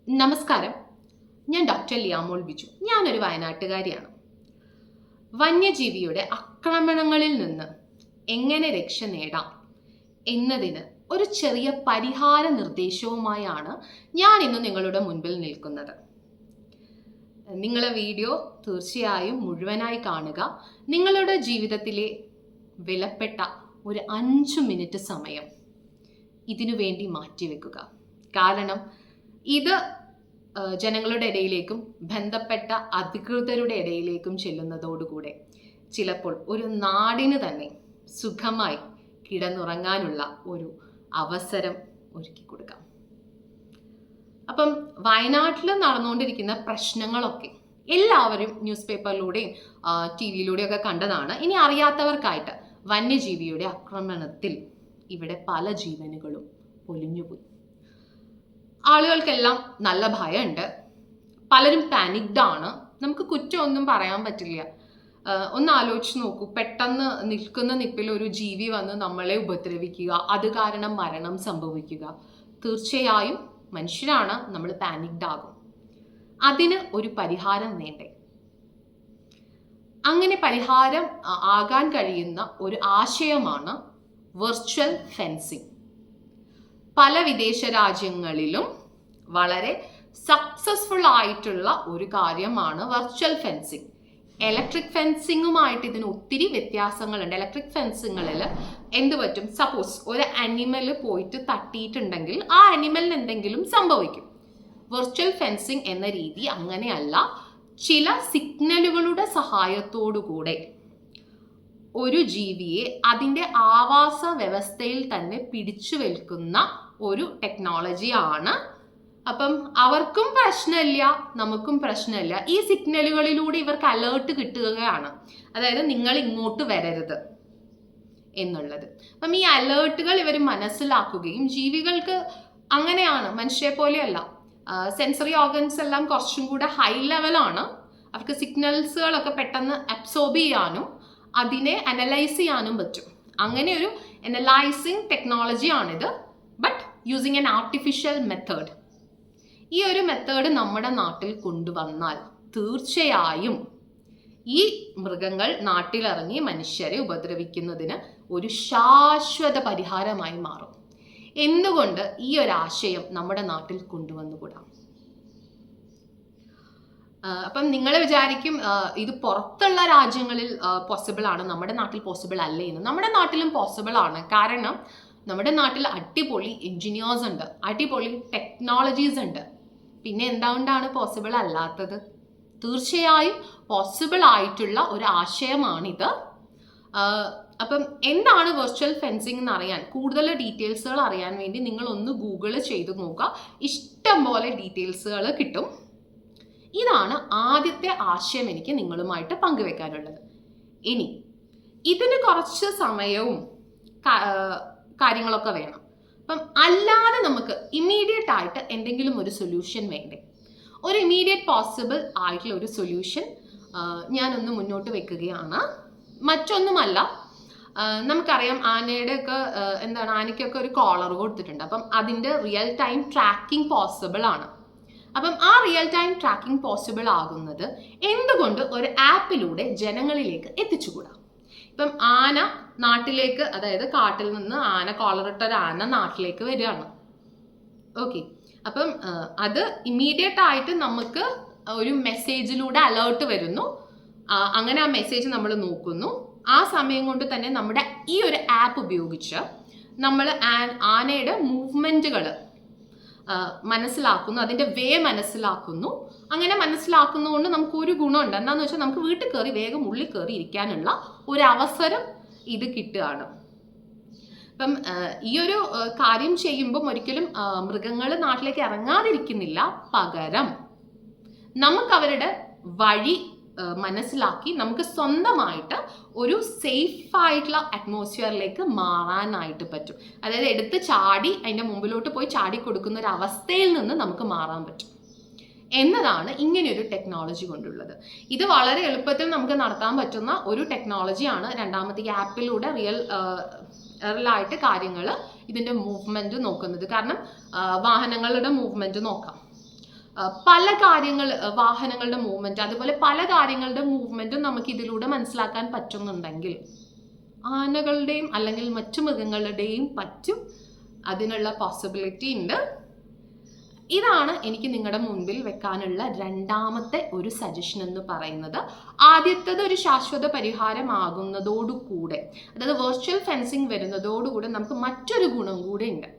നമസ്കാരം, ഞാൻ ഡോക്ടർ ലിയാമോൾ ബിജു. ഞാനൊരു വയനാട്ടുകാരിയാണ്. വന്യജീവിയുടെ ആക്രമണങ്ങളിൽ നിന്ന് എങ്ങനെ രക്ഷ നേടാം എന്നതിന് ഒരു ചെറിയ പരിഹാര നിർദ്ദേശവുമായാണ് ഞാൻ ഇന്ന് നിങ്ങളുടെ മുൻപിൽ നിൽക്കുന്നത്. നിങ്ങളെ വീഡിയോ തീർച്ചയായും മുഴുവനായി കാണുക. നിങ്ങളുടെ ജീവിതത്തിലെ വിലപ്പെട്ട ഒരു 5 മിനിറ്റ് സമയം ഇതിനു വേണ്ടി മാറ്റിവെക്കുക. കാരണം ഇത് ജനങ്ങളുടെ ഇടയിലേക്കും ബന്ധപ്പെട്ട അധികൃതരുടെ ഇടയിലേക്കും ചെല്ലുന്നതോടുകൂടെ ചിലപ്പോൾ ഒരു നാടിന് തന്നെ സുഖമായി കിടന്നുറങ്ങാനുള്ള ഒരു അവസരം ഒരുക്കി കൊടുക്കാം. അപ്പം വയനാട്ടിൽ നടന്നുകൊണ്ടിരിക്കുന്ന പ്രശ്നങ്ങളൊക്കെ എല്ലാവരും ന്യൂസ് പേപ്പറിലൂടെയും TV-യിലൂടെയും ഒക്കെ കണ്ടതാണ്. ഇനി അറിയാത്തവർക്കായിട്ട് വന്യജീവിയുടെ ആക്രമണത്തിൽ ഇവിടെ പല ജീവനുകളും പൊലിഞ്ഞുപോയി. ആളുകൾക്കെല്ലാം നല്ല ഭയമുണ്ട്. പലരും പാനിക്ഡ് ആണ്. നമുക്ക് കുറ്റമൊന്നും പറയാൻ പറ്റില്ല. ഒന്ന് ആലോചിച്ച് നോക്കൂ, പെട്ടെന്ന് നിൽക്കുന്ന നിപ്പിൽ ഒരു ജീവി വന്ന് നമ്മളെ ഉപദ്രവിക്കുക, അത് കാരണം മരണം സംഭവിക്കുക. തീർച്ചയായും മനുഷ്യരാണ്, നമ്മൾ പാനിക്ഡ് ആകും. അതിന് ഒരു പരിഹാരം വേണ്ടേ? അങ്ങനെ പരിഹാരം ആകാൻ കഴിയുന്ന ഒരു ആശയമാണ് വെർച്വൽ ഫെൻസിങ്. പല വിദേശ രാജ്യങ്ങളിലും വളരെ സക്സസ്ഫുൾ ആയിട്ടുള്ള ഒരു കാര്യമാണ് വെർച്വൽ ഫെൻസിങ്. ഇലക്ട്രിക് ഫെൻസിങ്ങുമായിട്ട് ഇതിന് ഒത്തിരി വ്യത്യാസങ്ങളുണ്ട്. ഇലക്ട്രിക് ഫെൻസിങ്ങളിൽ എന്ത് പറ്റും? സപ്പോസ് ഒരു അനിമൽ പോയിട്ട് തട്ടിയിട്ടുണ്ടെങ്കിൽ ആ അനിമലിന് എന്തെങ്കിലും സംഭവിക്കും. വെർച്വൽ ഫെൻസിങ് എന്ന രീതി അങ്ങനെയല്ല. ചില സിഗ്നലുകളുടെ സഹായത്തോടുകൂടെ ഒരു ജീവിയെ അതിൻ്റെ ആവാസ വ്യവസ്ഥയിൽ തന്നെ പിടിച്ചു വെക്കുന്ന ഒരു ടെക്നോളജിയാണ്. അപ്പം അവർക്കും പ്രശ്നമില്ല, നമുക്കും പ്രശ്നമില്ല. ഈ സിഗ്നലുകളിലൂടെ ഇവർക്ക് അലേർട്ട് കിട്ടുകയാണ്, അതായത് നിങ്ങൾ ഇങ്ങോട്ട് വരരുത് എന്നുള്ളത്. അപ്പം ഈ അലേർട്ടുകൾ ഇവർ മനസ്സിലാക്കുകയും, ജീവികൾക്ക് അങ്ങനെയാണ്, മനുഷ്യരെ പോലെയല്ല. സെൻസറി ഓർഗൻസ് എല്ലാം കുറച്ചും കൂടെ ഹൈ ലെവലാണ്. അവർക്ക് സിഗ്നൽസുകളൊക്കെ പെട്ടെന്ന് അബ്സോർബ് ചെയ്യാനും അതിനെ അനലൈസ് ചെയ്യാനും പറ്റും. അങ്ങനെ ഒരു അനലൈസിങ് ടെക്നോളജിയാണിത്, but using an artificial method. ഈ ഒരു മെത്തേഡ് നമ്മുടെ നാട്ടിൽ കൊണ്ടുവന്നാൽ തീർച്ചയായും ഈ മൃഗങ്ങൾ നാട്ടിലിറങ്ങി മനുഷ്യരെ ഉപദ്രവിക്കുന്നതിന് ഒരു ശാശ്വത പരിഹാരമായി മാറും. എന്തുകൊണ്ട് ഈ ഒരു ആശയം നമ്മുടെ നാട്ടിൽ കൊണ്ടുവന്നുകൂടാ? അപ്പം നിങ്ങൾ വിചാരിക്കും ഇത് പുറത്തുള്ള രാജ്യങ്ങളിൽ പോസിബിൾ ആണ്, നമ്മുടെ നാട്ടിൽ പോസിബിൾ അല്ലേ എന്ന്. നമ്മുടെ നാട്ടിലും പോസിബിൾ ആണ്. കാരണം നമ്മുടെ നാട്ടിൽ അടിപൊളി എഞ്ചിനീയേഴ്സ് ഉണ്ട്, അടിപൊളി ടെക്നോളജീസ് ഉണ്ട്. പിന്നെ എന്തുകൊണ്ടാണ് പോസിബിൾ അല്ലാത്തത്? തീർച്ചയായും പോസിബിൾ ആയിട്ടുള്ള ഒരു ആശയമാണിത്. അപ്പം എന്താണ് വെർച്വൽ ഫെൻസിങ് എന്ന് അറിയാൻ, കൂടുതൽ ഡീറ്റെയിൽസുകൾ അറിയാൻ വേണ്ടി നിങ്ങൾ ഒന്ന് ഗൂഗിൾ ചെയ്ത് നോക്കുക. ഇഷ്ടം പോലെ ഡീറ്റെയിൽസുകൾ കിട്ടും. ഇതാണ് ആദ്യത്തെ ആശയം എനിക്ക് നിങ്ങളുമായിട്ട് പങ്കുവെക്കാനുള്ളത്. ഇനി ഇതിന് കുറച്ച് സമയവും കാര്യങ്ങളൊക്കെ വേണം. അപ്പം അല്ലാതെ നമുക്ക് ഇമ്മീഡിയറ്റ് ആയിട്ട് എന്തെങ്കിലും ഒരു സൊല്യൂഷൻ വേണ്ടേ? ഒരു ഇമ്മീഡിയറ്റ് പോസിബിൾ ആയിട്ടുള്ള ഒരു സൊല്യൂഷൻ ഞാനൊന്ന് മുന്നോട്ട് വെക്കുകയാണ്. മറ്റൊന്നുമല്ല, നമുക്കറിയാം ആനയ്ക്കൊക്കെ ഒരു കോളർ കൊടുത്തിട്ടുണ്ട്. അപ്പം അതിൻ്റെ റിയൽ ടൈം ട്രാക്കിംഗ് പോസിബിൾ ആണ്. അപ്പം ആ റിയൽ ടൈം ട്രാക്കിംഗ് പോസിബിൾ ആകുന്നത് എന്തുകൊണ്ട് ഒരു ആപ്പിലൂടെ ജനങ്ങളിലേക്ക് എത്തിച്ചുകൂടാ? ഇപ്പം ആന നാട്ടിലേക്ക്, അതായത് കാട്ടിൽ നിന്ന് കോളറിട്ട ഒരു ആന നാട്ടിലേക്ക് വരികയാണ്. ഓക്കെ, അപ്പം അത് ഇമ്മീഡിയറ്റ് ആയിട്ട് നമുക്ക് ഒരു മെസ്സേജിലൂടെ അലേർട്ട് വരുന്നു. അങ്ങനെ ആ മെസ്സേജ് നമ്മൾ നോക്കുന്നു. ആ സമയം കൊണ്ട് തന്നെ നമ്മുടെ ഈ ഒരു ആപ്പ് ഉപയോഗിച്ച് നമ്മൾ ആനയുടെ മൂവ്മെൻറ്റുകൾ മനസ്സിലാക്കുന്നു, അതിൻ്റെ വേ മനസ്സിലാക്കുന്നു. അങ്ങനെ മനസ്സിലാക്കുന്നതുകൊണ്ട് നമുക്ക് ഒരു ഗുണമുണ്ട്. എന്താണെന്ന് വെച്ചാൽ നമുക്ക് വീട്ടിൽ കയറി വേഗം ഉള്ളിൽ കയറി ഇരിക്കാനുള്ള ഒരു അവസരം ഇത് കിട്ടുകയാണ്. അപ്പം ഈ ഒരു കാര്യം ചെയ്യുമ്പം ഒരിക്കലും മൃഗങ്ങൾ നാട്ടിലേക്ക് ഇറങ്ങാതിരിക്കുന്നില്ല. പകരം നമുക്ക് അവരുടെ വഴി മനസ്സിലാക്കി നമുക്ക് സ്വന്തമായിട്ട് ഒരു സേഫ് ആയിട്ടുള്ള അറ്റ്മോസ്ഫിയറിലേക്ക് മാറാനായിട്ട് പറ്റും. അതായത് എടുത്ത് ചാടി അതിൻ്റെ മുമ്പിലോട്ട് പോയി ചാടി കൊടുക്കുന്ന ഒരു അവസ്ഥയിൽ നിന്ന് നമുക്ക് മാറാൻ പറ്റും എന്നതാണ് ഇങ്ങനെയൊരു ടെക്നോളജി കൊണ്ടുള്ളത്. ഇത് വളരെ എളുപ്പത്തിൽ നമുക്ക് നടത്താൻ പറ്റുന്ന ഒരു ടെക്നോളജിയാണ്. രണ്ടാമത്തെ ആപ്പിലൂടെ റിയലായിട്ട് കാര്യങ്ങൾ ഇതിൻ്റെ മൂവ്മെൻറ്റ് നോക്കുന്നത്. കാരണം വാഹനങ്ങളുടെ മൂവ്മെൻറ്റ് നോക്കാം. പല കാര്യങ്ങൾ, വാഹനങ്ങളുടെ മൂവ്മെന്റ്, അതുപോലെ പല കാര്യങ്ങളുടെ മൂവ്മെന്റും നമുക്ക് ഇതിലൂടെ മനസ്സിലാക്കാൻ പറ്റുന്നുണ്ടെങ്കിൽ ആനകളുടെയും അല്ലെങ്കിൽ മറ്റു മൃഗങ്ങളുടെയും പറ്റും, അതിനുള്ള പോസിബിലിറ്റി ഉണ്ട്. ഇതാണ് എനിക്ക് നിങ്ങളുടെ മുൻപിൽ വെക്കാനുള്ള രണ്ടാമത്തെ ഒരു സജഷൻ എന്ന് പറയുന്നത്. ആദ്യത്തേത് ഒരു ശാശ്വത പരിഹാരമാകുന്നതോടുകൂടെ, അതായത് വെർച്വൽ ഫെൻസിങ് വരുന്നതോടുകൂടെ നമുക്ക് മറ്റൊരു ഗുണം കൂടെ ഉണ്ട്.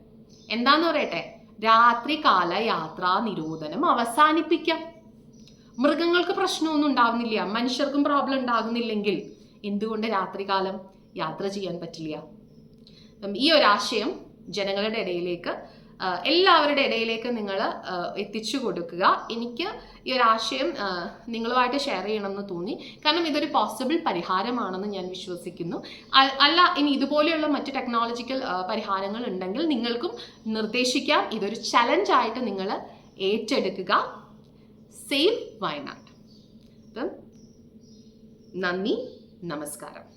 എന്താന്ന് പറയട്ടെ, രാത്രികാല യാത്രാ നിരോധനം അവസാനിപ്പിക്കാം. മൃഗങ്ങൾക്ക് പ്രശ്നമൊന്നും ഉണ്ടാവുന്നില്ല, മനുഷ്യർക്കും പ്രോബ്ലം ഉണ്ടാകുന്നില്ലെങ്കിൽ എന്തുകൊണ്ട് രാത്രികാലം യാത്ര ചെയ്യാൻ പറ്റില്ല? ഈ ഒരാശയം ജനങ്ങളുടെ ഇടയിലേക്ക്, എല്ലാവരുടെ ഇടയിലേക്ക് നിങ്ങൾ എത്തിച്ചു കൊടുക്കുക. എനിക്ക് ഈ ഒരു ആശയം നിങ്ങളുമായിട്ട് ഷെയർ ചെയ്യണമെന്ന് തോന്നി, കാരണം ഇതൊരു പോസിബിൾ പരിഹാരമാണെന്ന് ഞാൻ വിശ്വസിക്കുന്നു. അല്ല, ഇനി ഇതുപോലെയുള്ള മറ്റു ടെക്നോളജിക്കൽ പരിഹാരങ്ങൾ ഉണ്ടെങ്കിൽ നിങ്ങൾക്കും നിർദ്ദേശിക്കാം. ഇതൊരു ചലഞ്ചായിട്ട് നിങ്ങൾ ഏറ്റെടുക്കുക. സേവ് വയനാട്. നന്ദി, നമസ്കാരം.